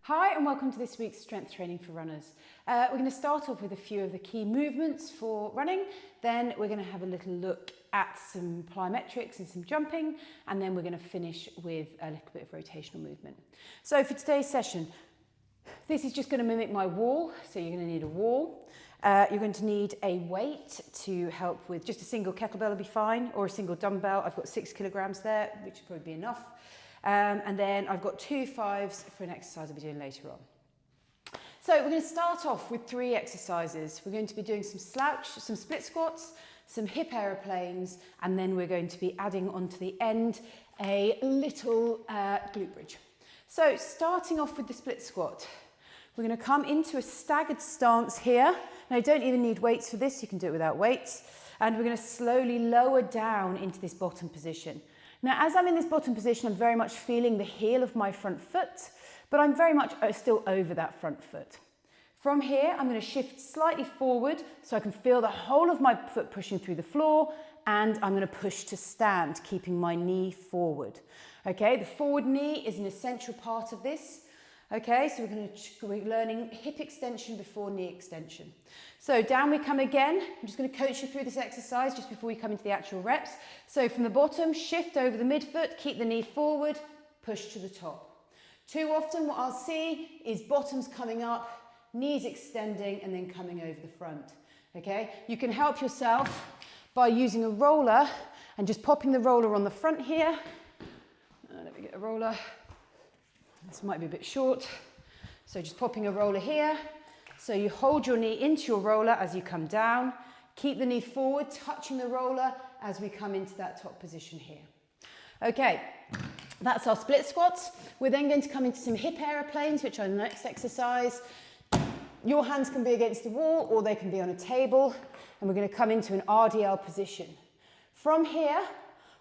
Hi and welcome to this week's strength training for runners. We're going to start off with a few of the key movements for running, then we're going to have a little look at some plyometrics and some jumping, and then we're going to finish with a little bit of rotational movement. So for today's session, this is just going to mimic my wall, so you're going to need a wall. You're going to need a weight to help with just a single kettlebell will be fine, or a single dumbbell. I've got 6 kilograms there, which would probably be enough. And then I've got 2 5s for an exercise I'll be doing later on. So we're going to start off with 3 exercises. We're going to be doing some slouch, some split squats, some hip aeroplanes, and then we're going to be adding onto the end a little glute bridge. So starting off with the split squat, we're going to come into a staggered stance here. Now you don't even need weights for this, you can do it without weights. And we're going to slowly lower down into this bottom position. Now, as I'm in this bottom position, I'm very much feeling the heel of my front foot, but I'm very much still over that front foot. From here, I'm going to shift slightly forward so I can feel the whole of my foot pushing through the floor, and I'm going to push to stand, keeping my knee forward. Okay, the forward knee is an essential part of this. Okay, so we're learning hip extension before knee extension. So down we come again. I'm just going to coach you through this exercise just before we come into the actual reps. So from the bottom, shift over the midfoot, keep the knee forward, push to the top. Too often what I'll see is bottoms coming up, knees extending, and then coming over the front. Okay, you can help yourself by using a roller and just popping the roller on the front here. Let me get a roller. This might be a bit short, so just popping a roller here. So you hold your knee into your roller as you come down. Keep the knee forward, touching the roller as we come into that top position here. Okay, that's our split squats. We're then going to come into some hip aeroplanes, which are the next exercise. Your hands can be against the wall or they can be on a table, and we're going to come into an RDL position. From here,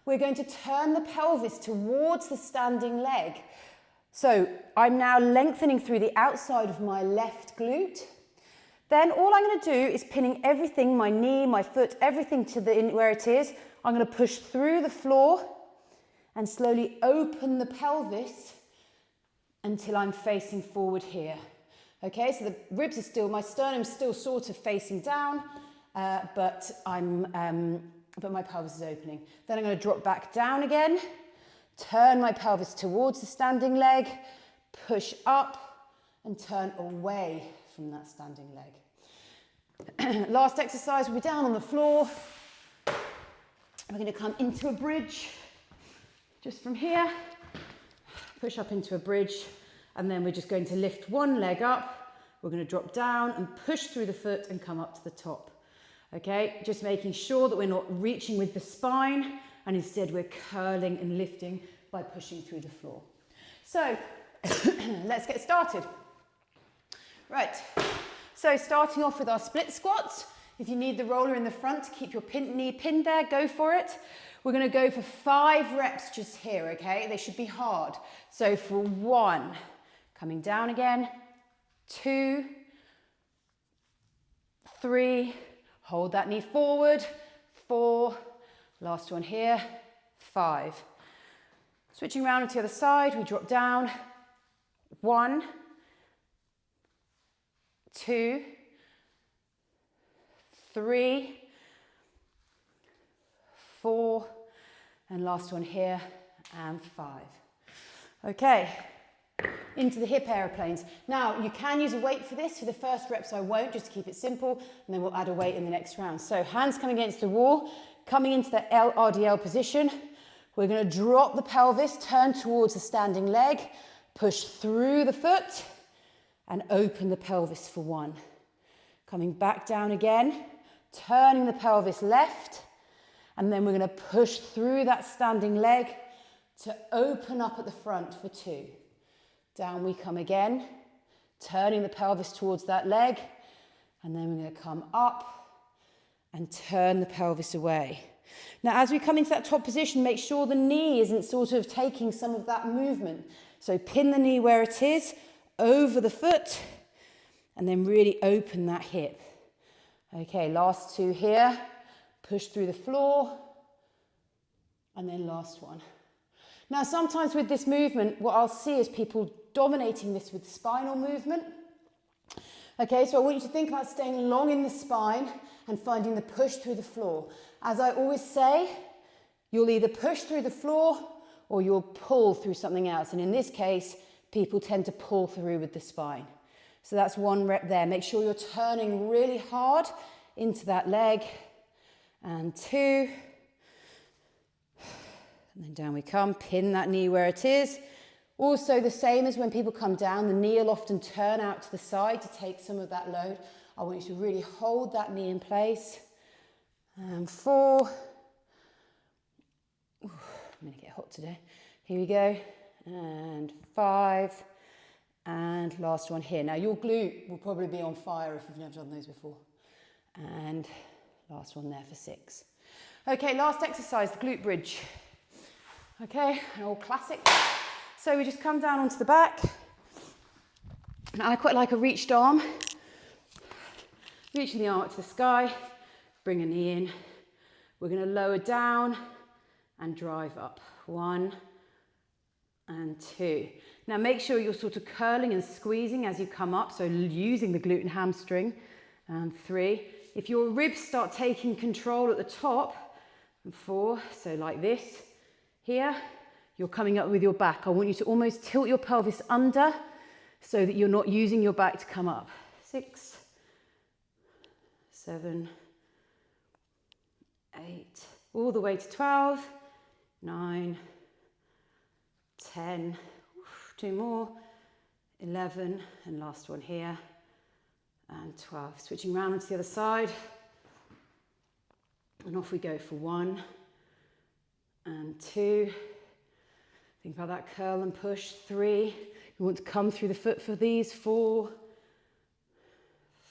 we're going to turn the pelvis towards the standing leg. So I'm now lengthening through the outside of my left glute. Then all I'm going to do is pinning everything, my knee, my foot, everything to where it is. I'm going to push through the floor and slowly open the pelvis until I'm facing forward here. Okay, so the ribs are still, my sternum's still sort of facing down, but my pelvis is opening. Then I'm going to drop back down again. Turn my pelvis towards the standing leg, push up and turn away from that standing leg. Last exercise, we'll be down on the floor. We're going to come into a bridge, just from here, push up into a bridge, and then we're just going to lift one leg up. We're going to drop down and push through the foot and come up to the top. Okay, just making sure that we're not reaching with the spine, and instead we're curling and lifting by pushing through the floor. So let's get started. Right, so starting off with our split squats. If you need the roller in the front to keep your knee pinned there, go for it. We're going to go for 5 reps just here, okay? They should be hard. So for 1, coming down again, 2, 3, hold that knee forward, 4, last one here, 5. Switching around to the other side, we drop down. 1, 2, 3, 4, and last one here, and 5. Okay, into the hip aeroplanes. Now, you can use a weight for this. For the first reps, I won't, just to keep it simple, and then we'll add a weight in the next round. So hands coming against the wall, coming into the RDL position. We're going to drop the pelvis, turn towards the standing leg, push through the foot, and open the pelvis for 1. Coming back down again, turning the pelvis left, and then we're going to push through that standing leg to open up at the front for 2. Down we come again, turning the pelvis towards that leg, and then we're going to come up and turn the pelvis away. Now, as we come into that top position, make sure the knee isn't sort of taking some of that movement. So pin the knee where it is, over the foot, and then really open that hip. Okay, last 2 here. Push through the floor, and then last one. Now, sometimes with this movement, what I'll see is people dominating this with spinal movement. Okay, so I want you to think about staying long in the spine and finding the push through the floor. As I always say, you'll either push through the floor or you'll pull through something else. And in this case, people tend to pull through with the spine. So that's one rep there. Make sure you're turning really hard into that leg. And 2. And then down we come. Pin that knee where it is. Also the same as when people come down, the knee will often turn out to the side to take some of that load. I want you to really hold that knee in place. And 4. Ooh, I'm gonna get hot today. Here we go. And 5. And last one here. Now your glute will probably be on fire if you've never done those before. And last one there for 6. Okay, last exercise, the glute bridge. Okay, an old classic. So we just come down onto the back. And I quite like a reached arm. Reaching the arm up to the sky, bring a knee in. We're going to lower down and drive up. 1 and 2. Now make sure you're sort of curling and squeezing as you come up, so using the glute and hamstring. And 3. If your ribs start taking control at the top, and 4, so like this, here, you're coming up with your back. I want you to almost tilt your pelvis under so that you're not using your back to come up. 6, 7, 8, all the way to 12, 9, 10, 2 more, 11, and last one here, and 12. Switching round onto the other side, and off we go for 1 and 2. Think about that curl and push. 3, you want to come through the foot for these. 4,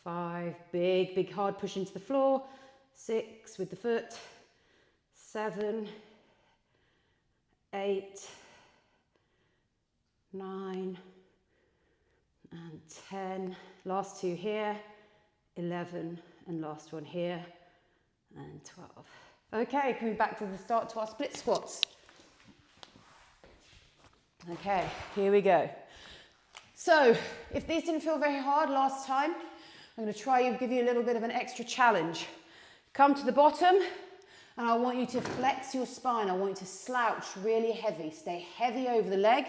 5, big hard push into the floor. 6 with the foot. 7, 8, 9, and 10. Last 2 here. 11, and last one here, and 12. Okay, coming back to the start to our split squats. Okay, here we go. So, if these didn't feel very hard last time, I'm going to try and give you a little bit of an extra challenge. Come to the bottom, and I want you to flex your spine. I want you to slouch really heavy. Stay heavy over the leg,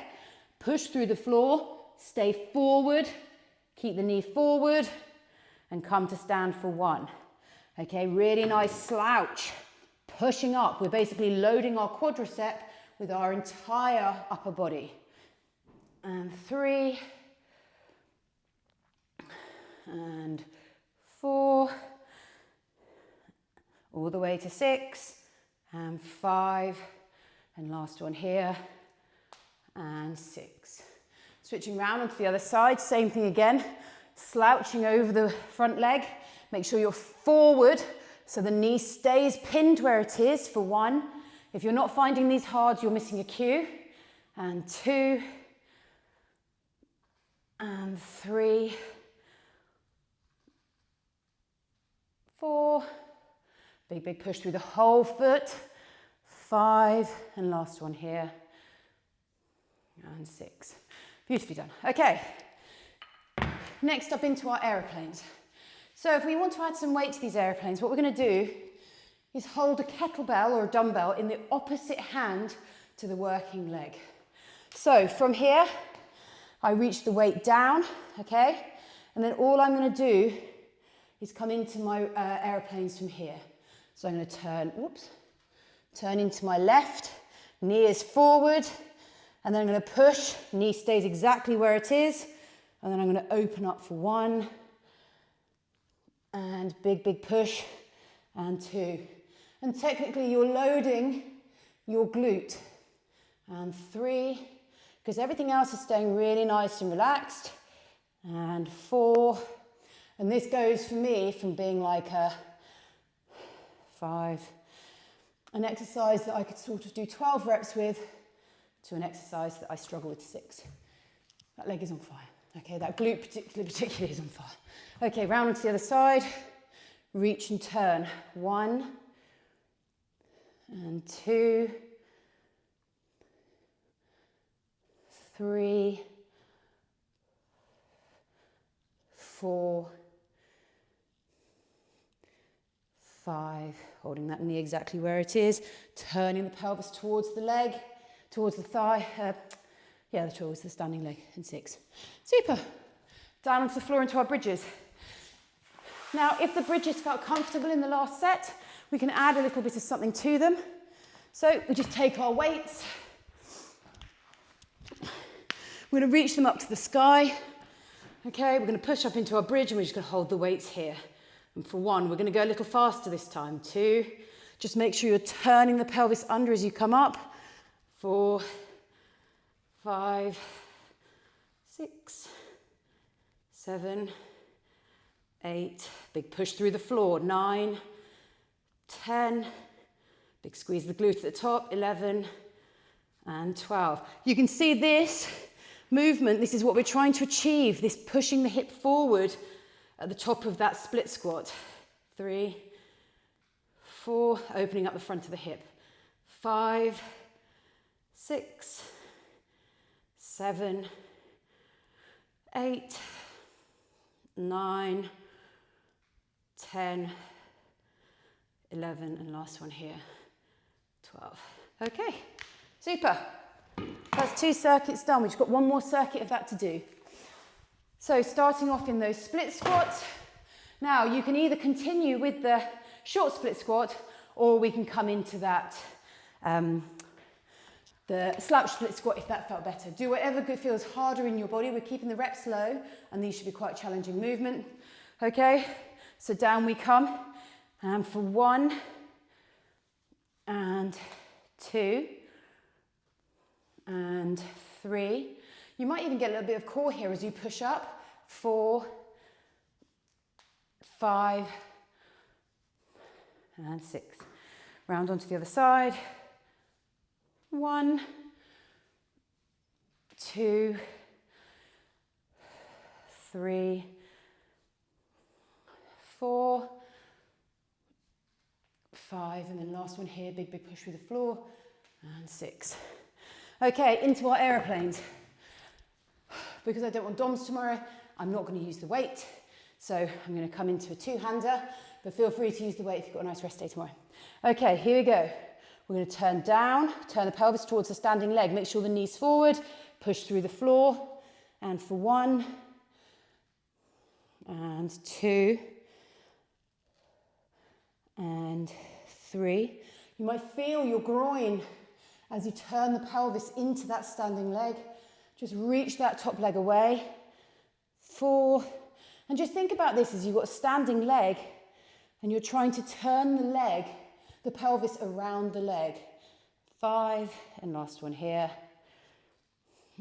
push through the floor, stay forward, keep the knee forward, and come to stand for 1. Okay, really nice slouch, pushing up. We're basically loading our quadricep with our entire upper body. And 3, and 4, all the way to 6, and 5, and last one here, and 6. Switching round onto the other side, same thing again, slouching over the front leg. Make sure you're forward so the knee stays pinned where it is for 1. If you're not finding these hard, you're missing a cue. And 2, and 3, 4, big push through the whole foot. 5, and last one here, and 6. Beautifully done. Okay, next up into our aeroplanes. So if we want to add some weight to these aeroplanes, what we're going to do is hold a kettlebell or a dumbbell in the opposite hand to the working leg. So from here, I reach the weight down, okay? And then all I'm going to do is come into my aeroplanes from here. So I'm going to turn into my left, knee is forward, and then I'm going to push, knee stays exactly where it is, and then I'm going to open up for 1, and big push, and 2. And technically you're loading your glute, and 3, because everything else is staying really nice and relaxed, and 4, and this goes for me from being like a 5, an exercise that I could sort of do 12 reps with, to an exercise that I struggle with 6. That leg is on fire. Okay, that glute particularly is on fire. Okay, round onto the other side. Reach and turn. 1 and 2, 3, 4, 5, holding that knee exactly where it is, turning the pelvis towards the leg, towards the thigh, towards the standing leg, and 6. Super. Down onto the floor into our bridges. Now, if the bridges felt comfortable in the last set, we can add a little bit of something to them. So we just take our weights. We're going to reach them up to the sky. Okay, we're going to push up into our bridge and we're just going to hold the weights here. And for 1, we're going to go a little faster this time. 2, just make sure you're turning the pelvis under as you come up. 4, 5, 6, 7, 8, big push through the floor. 9, 10, big squeeze the glute at the top. 11 and 12. You can see this movement, this is what we're trying to achieve, this pushing the hip forward at the top of that split squat. 3, 4, opening up the front of the hip. 5, 6, 7, 8, 9, 10, 11, and last one here, 12. Okay, super. That's 2 circuits done. We've just got 1 more circuit of that to do. So starting off in those split squats. Now you can either continue with the short split squat, or we can come into that, the slouch split squat if that felt better. Do whatever feels harder in your body. We're keeping the reps low, and these should be quite challenging movement. Okay, so down we come. And for 1 and 2 and 3. You might even get a little bit of core here as you push up. 4, 5 and 6. Round onto the other side. 1, 2, 3, 4, 5, and then last one here, big push through the floor, and 6. Okay, into our aeroplanes. Because I don't want DOMs tomorrow, I'm not going to use the weight. So I'm going to come into a 2-hander, but feel free to use the weight if you've got a nice rest day tomorrow. Okay, here we go. We're going to turn down, turn the pelvis towards the standing leg. Make sure the knee's forward, push through the floor. And for 1 and 2 and 3. You might feel your groin as you turn the pelvis into that standing leg. Just reach that top leg away. 4, and just think about this as you've got a standing leg and you're trying to turn the leg, the pelvis around the leg. 5, and last one here,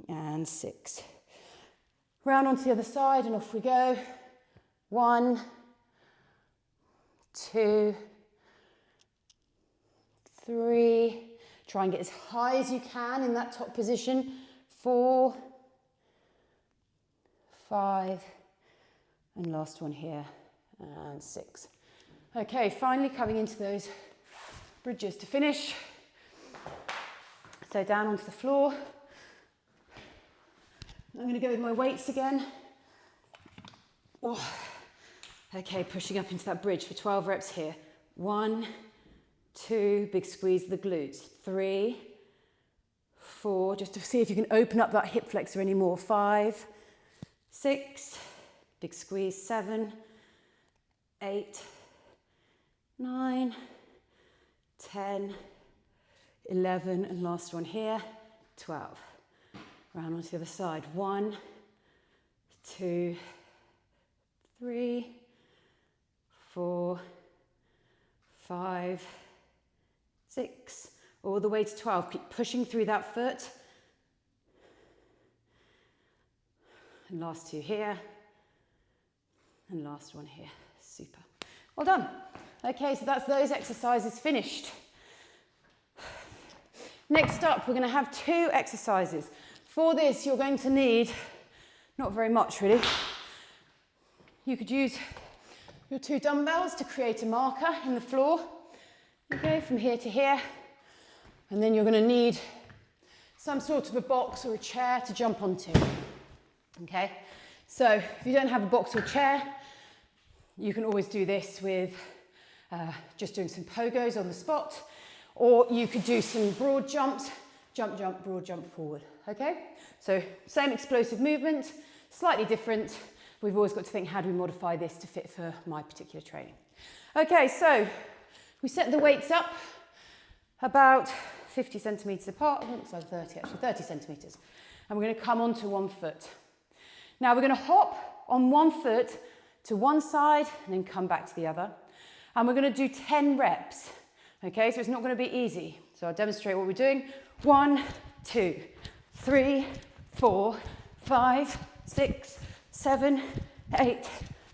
and 6. Round onto the other side and off we go. 1, 2, 3. Try and get as high as you can in that top position. 4, 5, and last one here, and 6. Okay, finally coming into those bridges to finish. So down onto the floor. I'm going to go with my weights again. Oh. Okay, pushing up into that bridge for 12 reps here. 1, 2, big squeeze of the glutes. 3, 4, just to see if you can open up that hip flexor anymore. 5, 6, big squeeze. 7, 8, 9, 10, 11, and last one here, 12. Round onto the other side. 1, 2, 3, 4, 5, 6, all the way to 12. Keep pushing through that foot. And last 2 here. And last one here. Super. Well done. Okay, so that's those exercises finished. Next up, we're going to have 2 exercises. For this, you're going to need not very much, really. You could use your 2 dumbbells to create a marker in the floor. Okay, from here to here. And then you're going to need some sort of a box or a chair to jump onto. Okay, So if you don't have a box or chair, you can always do this with just doing some pogos on the spot, or you could do some broad jumps, jump, jump, broad jump forward, okay? So same explosive movement, slightly different. We've always got to think, how do we modify this to fit for my particular training? Okay, so we set the weights up about 50 centimetres apart, I think it's like 30 actually, 30 centimetres. And we're going to come onto one foot. Now we're going to hop on one foot to one side and then come back to the other. And we're going to do 10 reps. Okay, so it's not going to be easy. So I'll demonstrate what we're doing. 1, 2, 3, 4, 5, 6, 7, 8,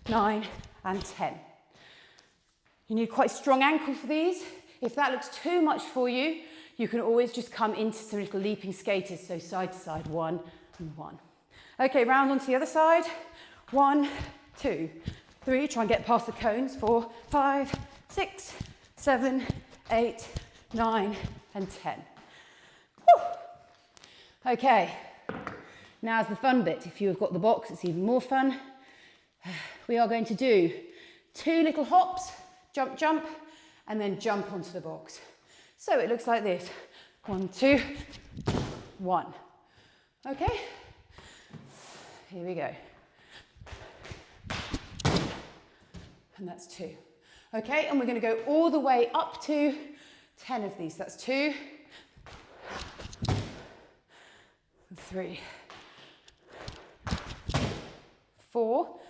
9, and 10. You need quite a strong ankle for these. If that looks too much for you, you can always just come into some little leaping skaters, so side to side, 1 and 1. Okay, round onto the other side. 1, 2, 3, try and get past the cones. 4, 5, 6, 7, 8, 9, and 10. Whew. Okay, now's the fun bit. If you've got the box, it's even more fun. We are going to do 2 little hops, jump, jump, and then jump onto the box. So it looks like this. 1, 2, 1. Okay, here we go. And that's 2. Okay, and we're going to go all the way up to 10 of these. That's 2, 3, 4,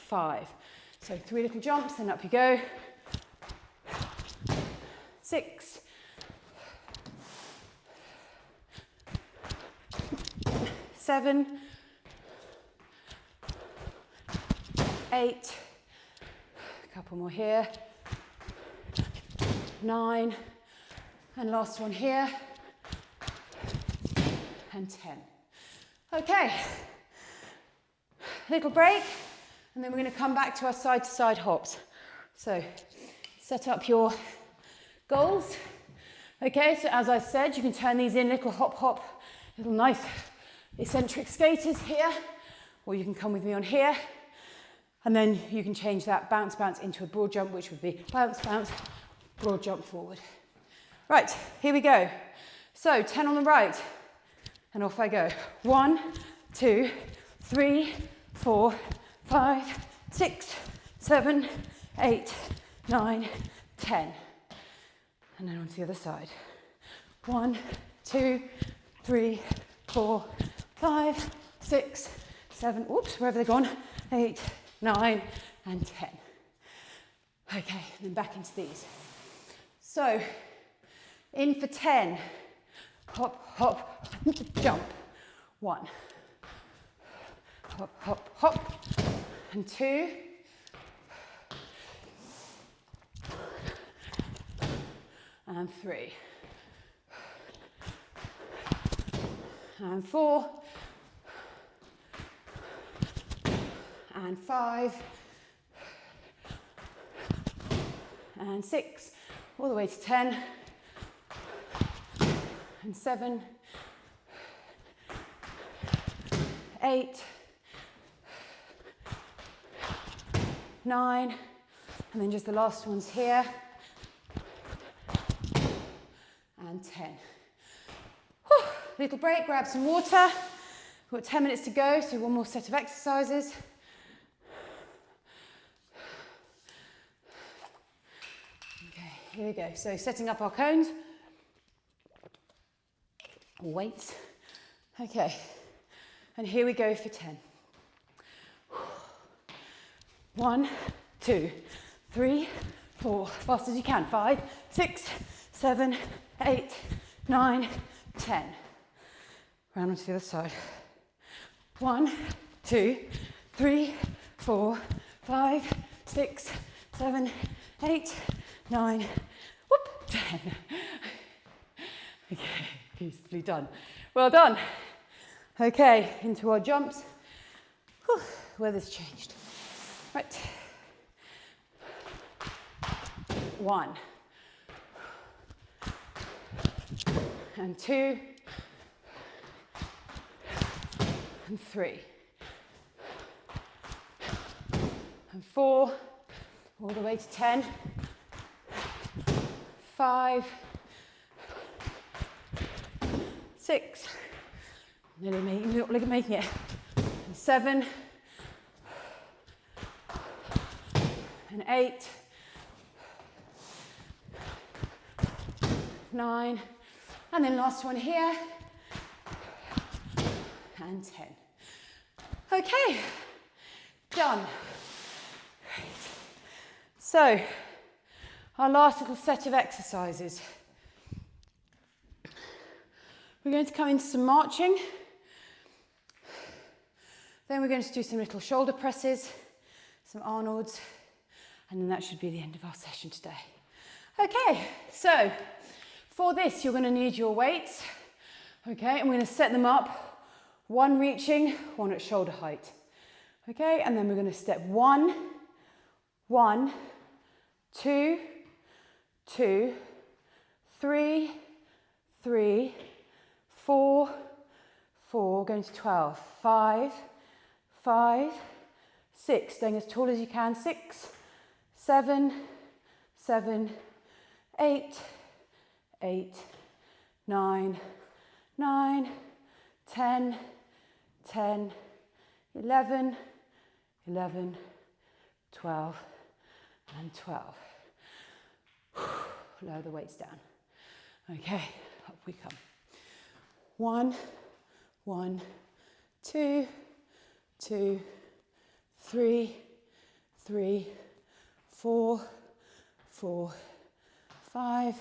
5. So 3 little jumps, and up you go. 6, 7, 8, a couple more here, 9, and last one here, and 10. Okay, little break, and then we're going to come back to our side-to-side hops. So set up your goals. Okay, so as I said, you can turn these in little hop, hop, little nice eccentric skaters here, or you can come with me on here. And then you can change that bounce, bounce into a broad jump, which would be bounce, bounce, broad jump forward. Right, here we go. So 10 on the right, and off I go. 1, 2, 3, 4, 5, 6, 7, 8, 9, 10. And then onto the other side. 1, 2, 3, 4, 5, 6, 7, oops, where have they gone? 8, 9, and 10. Okay, and then back into these. So, in for 10. Hop, hop, jump. 1. Hop, hop, hop. And 2. And 3. And 4. And 5. And 6. All the way to 10. And 7. 8. 9. And then just the last ones here. And 10. Whew. Little break, grab some water. We've got 10 minutes to go, so one more set of exercises. Okay, here we go. So setting up our cones. Weights. Okay, and here we go for 10. 1, 2, 3, 4, fast as you can. 5, 6, 7, 8, 9, 10. Round onto the other side. 1, 2, 3, 4, 5, 6, 7, 8, 9, whoop, 10. Okay, beautifully done. Well done. Okay, into our jumps. Whew, weather's changed. Right. 1. And 2. and 3, and 4, all the way to 10, 5, 6, nearly making it, and 7, and 8, 9, and then last one here, and 10. Okay, done. Great. So, our last little set of exercises. We're going to come into some marching. Then we're going to do some little shoulder presses, some Arnolds, and then that should be the end of our session today. Okay, so for this, you're going to need your weights. Okay, and we're going to set them up, one reaching, one at shoulder height. Okay, and then we're going to step 1, 1, 2, 2, 3, 3, 4, 4, going to 12, 5, 5, 6, staying as tall as you can, 6, 7, 7, 8, 8, 9, 9, 10, 10, 11, 11, 12, and 12. Lower the weights down. Okay, up we come. 1, 1, 2, 2, 3, 3, 4, 4, 5,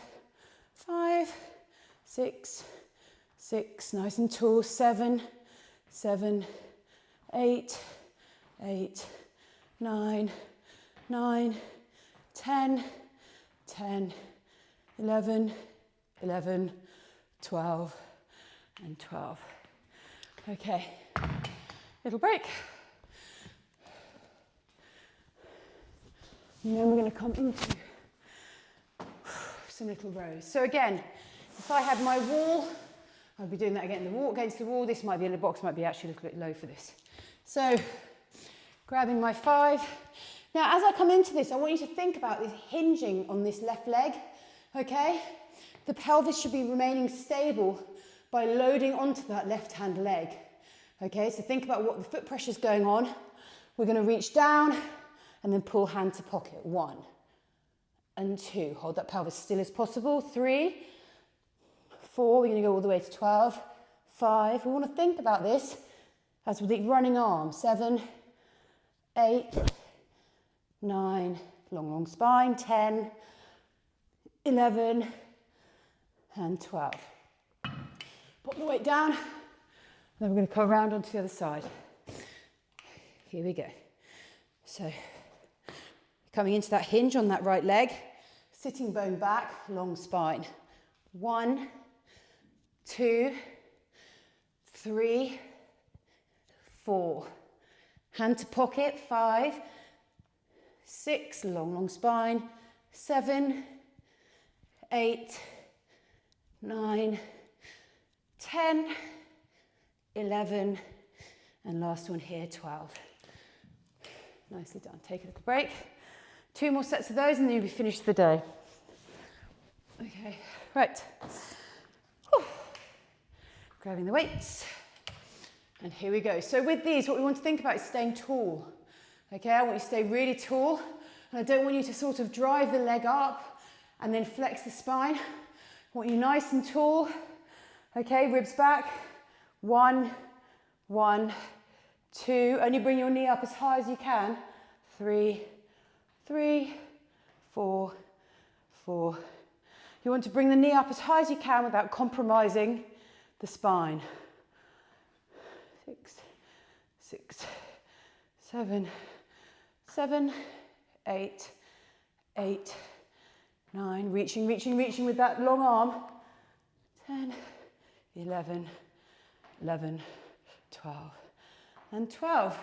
5, 6, 6, nice and tall, 7, 7, 8, 8, 9, 9, 10, 10, 11, 11, 12, and 12. Okay, little break. And then we're going to come into some little rows. So again, if I had my wall, I'd be doing that again. The wall against the wall, this might be in the box, might be actually a little bit low for this. So grabbing my 5. Now, as I come into this, I want you to think about this hinging on this left leg, okay? The pelvis should be remaining stable by loading onto that left-hand leg, okay? So think about what the foot pressure is going on. We're going to reach down and then pull hand to pocket. 1 and 2. Hold that pelvis still as possible. 3, 4. We're going to go all the way to 12. 5. We want to think about this as with the running arm. 7, 8, 9. Long spine. 10, 11, and 12. Put the weight down. Then we're going to come around onto the other side. Here we go. So, coming into that hinge on that right leg, sitting bone back, long spine. 1, 2, 3, 4. Hand to pocket, 5, 6, long spine. 7, 8, 9, 10, 11, and last one here, 12. Nicely done. Take a little break. 2 more sets of those and then you'll be finished for the day. Okay, right. Whew. Grabbing the weights. And here we go. So with these, what we want to think about is staying tall. Okay, I want you to stay really tall. And I don't want you to sort of drive the leg up and then flex the spine. I want you nice and tall. Okay, ribs back. 1, 1, 2. Only bring your knee up as high as you can. 3, 3, 4, 4. You want to bring the knee up as high as you can without compromising the spine. 6, 6, 7, 7, 8, 8, 9. Reaching, reaching, reaching with that long arm. 10, 11, 11, 12, and 12.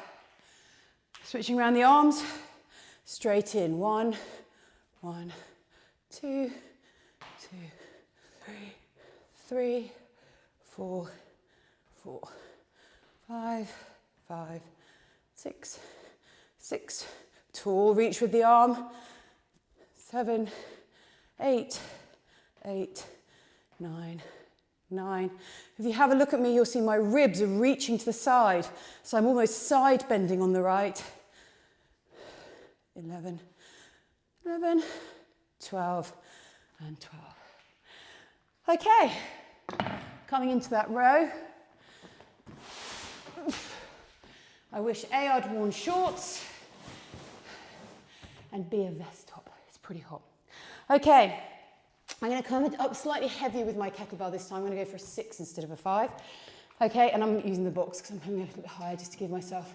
Switching around the arms, straight in. 1, 1, 2, 2, 3, 3, 4, 4, 5, 5, 6, 6. Tall reach with the arm. 7, 8, 8, 9, 9. If you have a look at me, you'll see my ribs are reaching to the side. So I'm almost side bending on the right. 11, 11, 12, and 12. Okay, coming into that row. I wish A, I'd worn shorts, and B, a vest top. It's pretty hot. Okay, I'm going to come up slightly heavier with my kettlebell this time. I'm going to go for a 6 instead of a 5. Okay, and I'm using the box because I'm coming a little bit higher just to give myself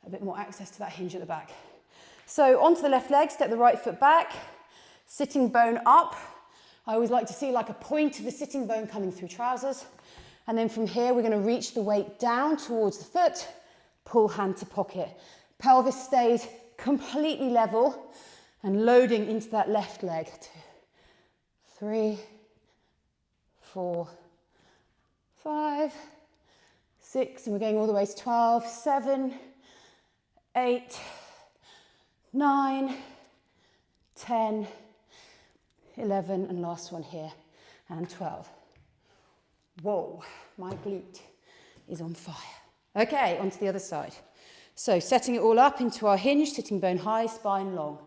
a bit more access to that hinge at the back. So onto the left leg, step the right foot back, sitting bone up. I always like to see like a point of the sitting bone coming through trousers. And then from here, we're going to reach the weight down towards the foot, pull hand to pocket. Pelvis stays completely level and loading into that left leg. 2, 3, 4, 5, 6, and we're going all the way to 12, 7, 8, 9, 10, 11, and last one here, and 12. Whoa, my glute is on fire. Okay, onto the other side. So setting it all up into our hinge, sitting bone high, spine long.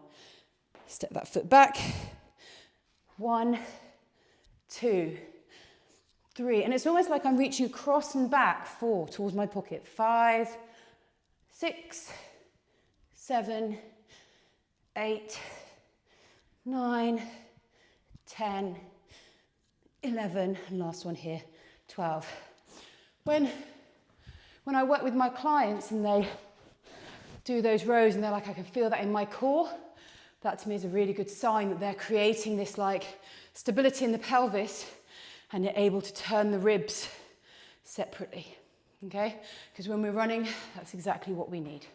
Step that foot back. 1, 2, 3. And it's almost like I'm reaching across and back. 4, towards my pocket. 5, 6, 7, 8, 9, 10, 11, and last one here, 12. When I work with my clients and they do those rows and they're like, I can feel that in my core, that to me is a really good sign that they're creating this like stability in the pelvis and they're able to turn the ribs separately, okay? Because when we're running, that's exactly what we need.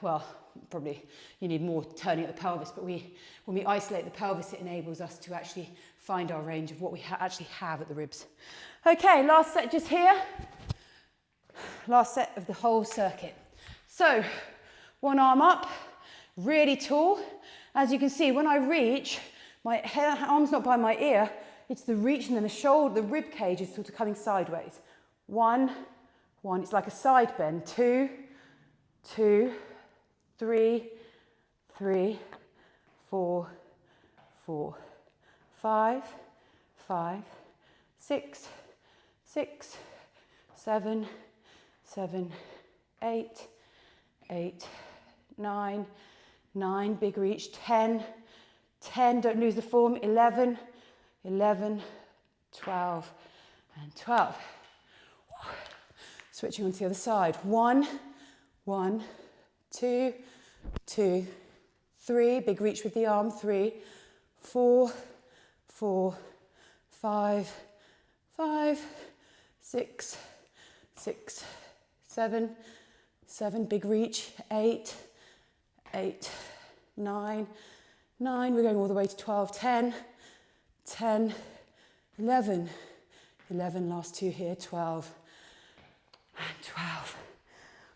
Well, probably you need more turning at the pelvis, but when we isolate the pelvis, it enables us to actually find our range of what we actually have at the ribs. Okay, last set just here. Last set of the whole circuit. So, one arm up, really tall. As you can see, when I reach, my arm's not by my ear, it's the reach and then the shoulder, the rib cage is sort of coming sideways. 1, 1, it's like a side bend. 2, 2, 3, 3, 4, 4, 5, 5, 6, 6, 7, 7, 8, 8, 9, 9, big reach, 10, 10, don't lose the form, 11, 11, 12, and 12. Switching on to the other side. 1, 1, 2, 2, 3, big reach with the arm, 3, 4, 4, 5, 5, 6, 6, 7, 7, big reach, 8, 8, 9, 9, we're going all the way to 12, 10, 10, 11, 11, last two here, 12, and 12.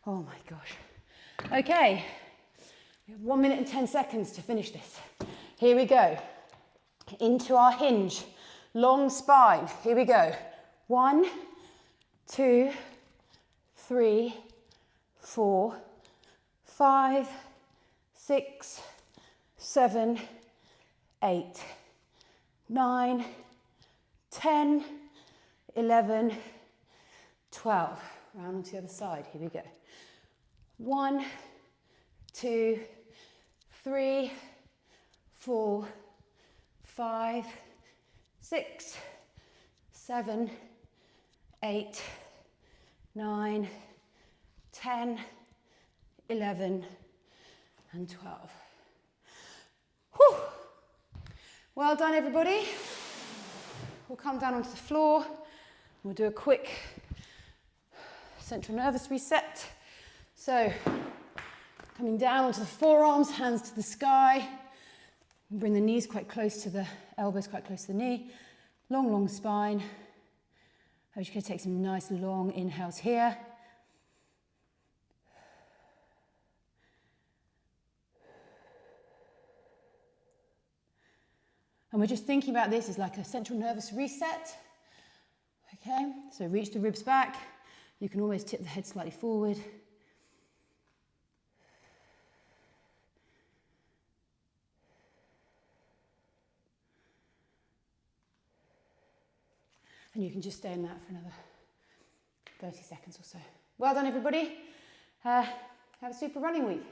Oh my gosh. Okay, we have 1 minute and 10 seconds to finish this. Here we go. Into our hinge, long spine. Here we go. 1, 2, 3, 4, 5, 6, 7, 8, 9, 10, 11, 12. Round onto the other side. Here we go. 1, 2, 3, 4, 5, 6, 7, 8, 9, 10, 11, and 12. Whew. Well done, everybody. We'll come down onto the floor. We'll do a quick central nervous reset. So, coming down onto the forearms, hands to the sky. Bring the knees quite close to the elbows, quite close to the knee. Long, long spine. I'm just going to take some nice long inhales here. And we're just thinking about this as like a central nervous reset. Okay, so reach the ribs back. You can always tip the head slightly forward. And you can just stay in that for another 30 seconds or so. Well done, everybody. Have a super running week.